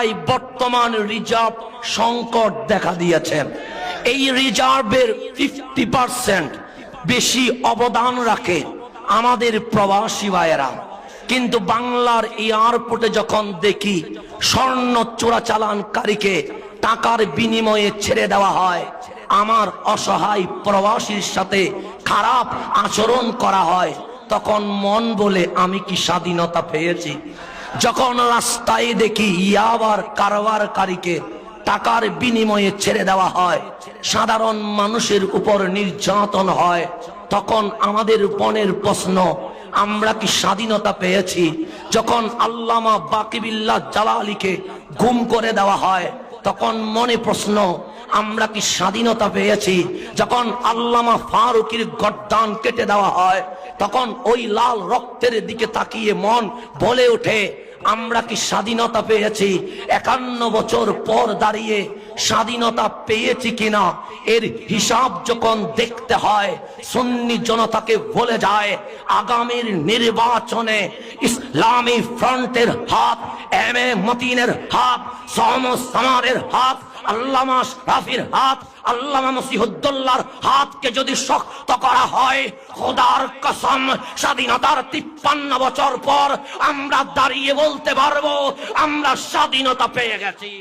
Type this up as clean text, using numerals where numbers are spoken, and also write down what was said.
বাংলায় বর্তমান রিজার্ভ সংকট দেখা দিয়েছে। এই রিজার্ভের 50% বেশি অবদান রাখে আমাদের প্রবাসী ভাইয়েরা। কিন্তু বাংলার এয়ারপোর্টে যখন দেখি স্বর্ণ চোরাচালানকারীকে টাকার বিনিময়ে ছেড়ে দেওয়া হয়, আমার অসহায় প্রবাসীর সাথে খারাপ আচরণ করা হয়, তখন মন বলে আমি কি স্বাধীনতা পেয়েছি? যখন রাস্তায় দেখি ইয়াবার কারবারকারীকে টাকার বিনিময়ে ছেড়ে দেওয়া হয়, সাধারণ মানুষের উপর নির্যাতন হয়, তখন আমাদের মনের প্রশ্ন, আমরা কি স্বাধীনতা পেয়েছি? যখন আল্লামা বাকিবিল্লাহ জালালিকে গুম করে দেওয়া হয়, তখন মনে প্রশ্ন, আমরা কি স্বাধীনতা পেয়েছি? যখন আল্লামা ফারুকের গর্দান কেটে দেওয়া হয়, তখন ওই লাল রক্তের দিকে তাকিয়ে মন বলে ওঠে, আমরা কি স্বাধীনতা পেয়েছি? 51 বছর পর দাঁড়িয়ে স্বাধীনতা পেয়েছি কিনা এর হিসাব যখন দেখতে হয়, সুন্নি জনতাকে বলে যায়, আগামীর নির্বাচনে ইসলামী ফ্রন্টের হাত, এম এ মতিনের হাত, সহমত সামারের হাত, আল্লামা রাফির হাত, আল্লামা মসিহুদ্দৌলার হাতকে যদি শক্ত করা হয়, খোদার কসম স্বাধীনতার 53 বছর পর আমরা দাঁড়িয়ে বলতে পারবো আমরা স্বাধীনতা পেয়ে গেছি।